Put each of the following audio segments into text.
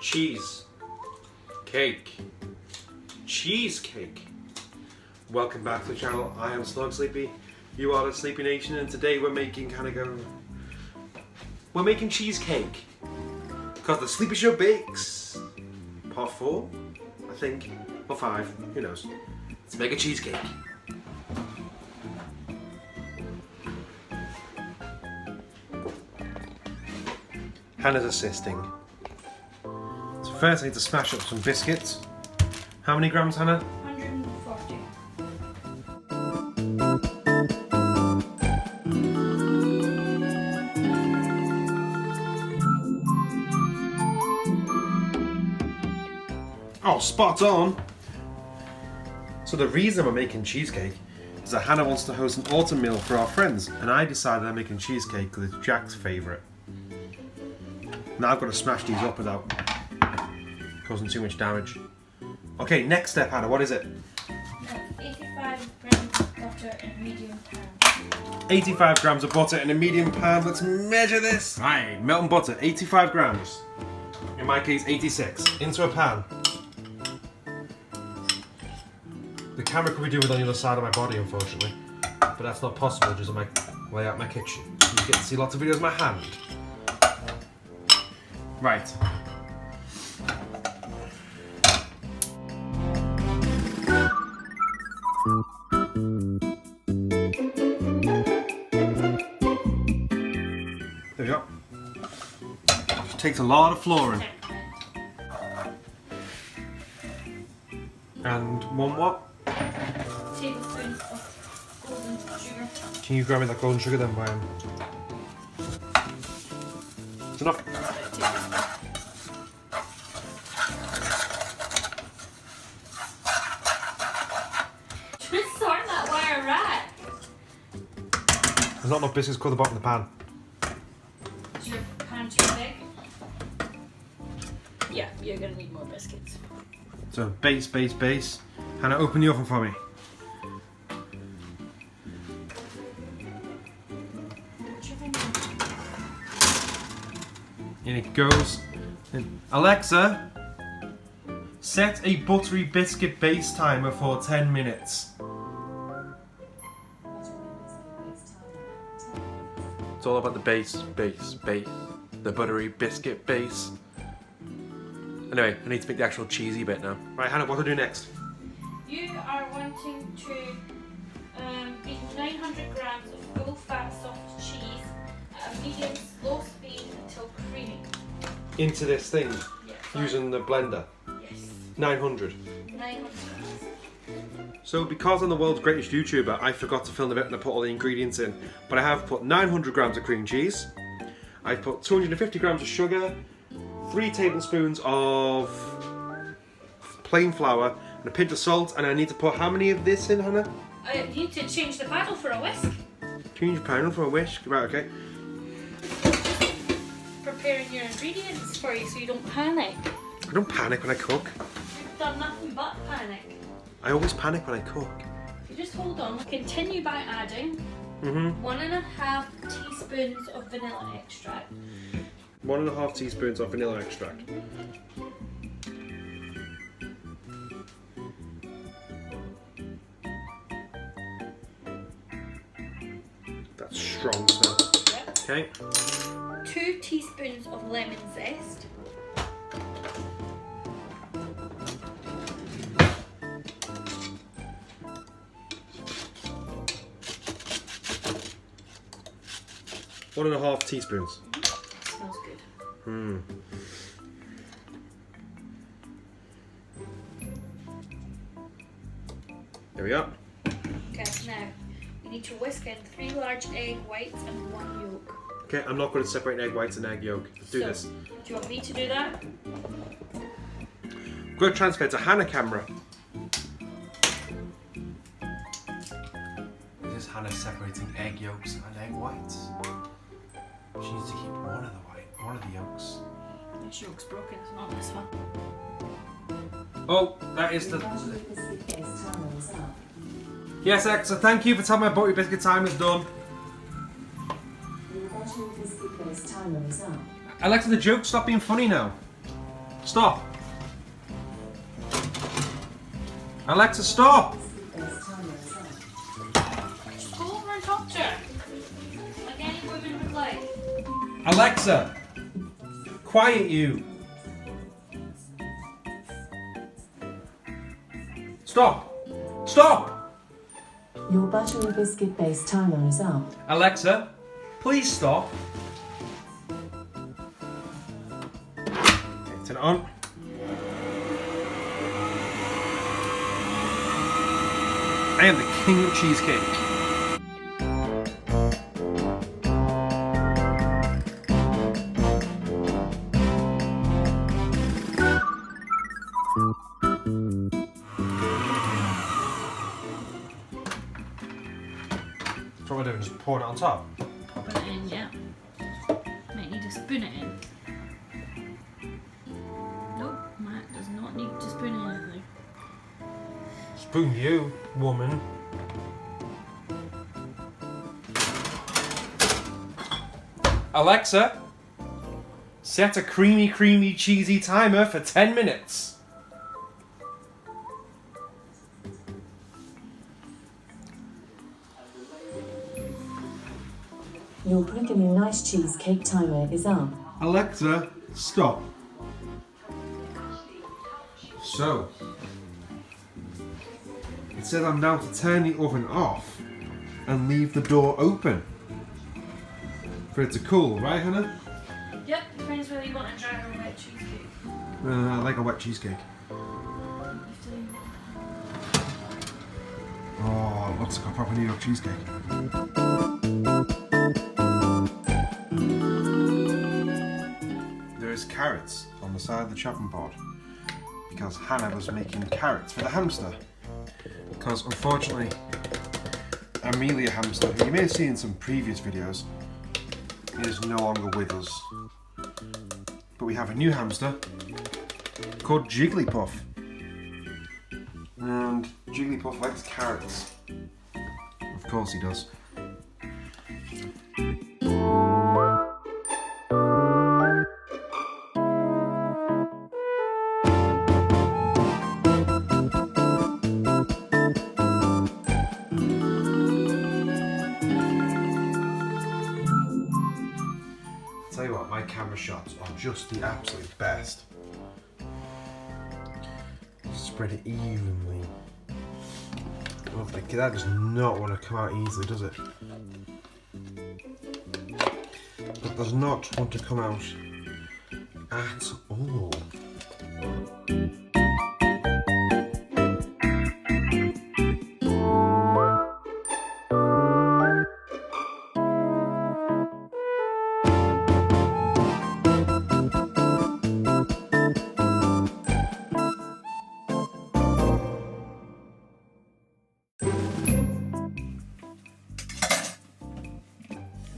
Cheesecake. Cheesecake. Welcome back to the channel. I am Slug Sleepy. You are the Sleepy Nation, and today we're making we're making cheesecake. Because the Sleepy Show bakes. Part 4, I think. Or 5, who knows. Let's make a cheesecake. Hannah's assisting. So first I need to smash up some biscuits. How many grams, Hannah? 140. Oh, spot on! So the reason we're making cheesecake is that Hannah wants to host an autumn meal for our friends, and I decided I'm making cheesecake because it's Jack's favourite. Now I've got to smash these up without causing too much damage. Okay, next step, Hannah, what is it? 85 grams of butter in a medium pan. 85 grams of butter in a medium pan. Let's measure this. Right, melting butter, 85 grams. In my case, 86. Into a pan. The camera could be doing it on the other side of my body, unfortunately. But that's not possible, just on my way out my kitchen. You get to see lots of videos of my hand. Right. There we go. It takes a lot of flooring. And one what? Tablespoons of golden sugar. Can you grab me that golden sugar then, Brian? It's enough. Just sort that wire rat. There's not enough biscuits to cover the bottom of the pan. Is your pan too big? Yeah, you're gonna need more biscuits. So base, base, base. Hannah, open the oven for me. In it goes. And Alexa, set a buttery biscuit base timer for 10 minutes. It's all about the base, base, base. The buttery biscuit base. Anyway, I need to make the actual cheesy bit now. Right, Hannah, what do I do next? You are wanting to beat 900 grams of full-fat soft cheese at a medium slow speed until creamy. Into this thing, Yes. using the blender. Yes. 900. 900 grams. So because I'm the world's greatest YouTuber, I forgot to film the bit and I put all the ingredients in. But I have put 900 grams of cream cheese. I've put 250 grams of sugar, 3 tablespoons of plain flour, and a pinch of salt. And I need to put how many of this in, Hannah? I need to change the paddle for a whisk. Change the paddle for a whisk. Right, okay. Preparing your ingredients for you so you don't panic. I don't panic when I cook. You've done nothing but panic. I always panic when I cook. You just hold on. Continue by adding 1.5 teaspoons of vanilla extract. 1.5 teaspoons of vanilla extract. That's strong smell. Yep. Okay. 2 teaspoons of lemon zest. One and a half teaspoons. Smells good. There we are. Okay, now you need to whisk in 3 large egg whites and 1 yolk. Okay, I'm not good at separating egg whites and egg yolk. Let's do this. Do you want me to do that? I'm going to transfer to Hannah camera. This is Hannah separating egg yolks and egg whites. She needs to keep one of the yolks. This yolk's broken, it's not this one. Oh, that is the... Yes, Alexa, thank you for telling me my buttery biscuit time is done. Alexa, the joke stop being funny now. Stop! Alexa, stop! Just go over and talk to her. Like any woman would like. Alexa! Quiet you! Stop! Stop! Your buttery biscuit based timer is up. Alexa, please stop. Okay, turn it on. I am the king of cheesecake. That's what we're doing, just pour it on top. Put it in, yeah. Might need to spoon it in. Nope, Matt does not need to spoon anything. Spoon you, woman. Alexa, set a creamy, cheesy timer for 10 minutes. Your prickly nice cheesecake timer is up. Alexa, stop. So, it says I'm now to turn the oven off and leave the door open for it to cool, right, Hannah? Yep, depends whether you want a dry or a wet cheesecake. I like a wet cheesecake. Oh, it looks like a proper New York cheesecake. There is carrots on the side of the chopping board because Hannah was making carrots for the hamster. Because unfortunately, Amelia hamster, who you may have seen in some previous videos, is no longer with us. But we have a new hamster called Jigglypuff. And Jigglypuff likes carrots. Of course he does. Tell you what, my camera shots are just the absolute best. Spread it evenly. Lovely. That does not want to come out easily, does it? That does not want to come out at all.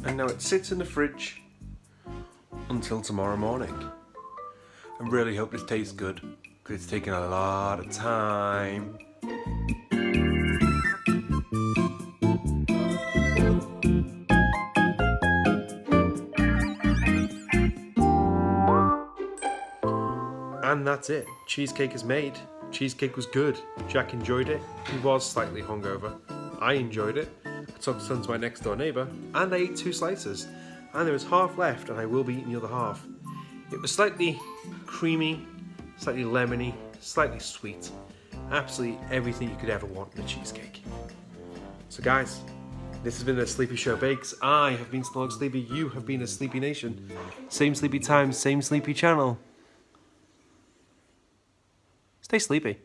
And now it sits in the fridge until tomorrow morning. I really hope this tastes good because it's taken a lot of time. And that's it. Cheesecake is made. Cheesecake was good. Jack enjoyed it. He was slightly hungover. I enjoyed it. I took some to my next door neighbour and I ate 2 slices. And there was half left and I will be eating the other half. It was slightly creamy, slightly lemony, slightly sweet. Absolutely everything you could ever want in a cheesecake. So guys, this has been the Sleepy Show Bakes. I have been Snog Sleepy. You have been a Sleepy Nation. Same sleepy time, same sleepy channel. Stay sleepy.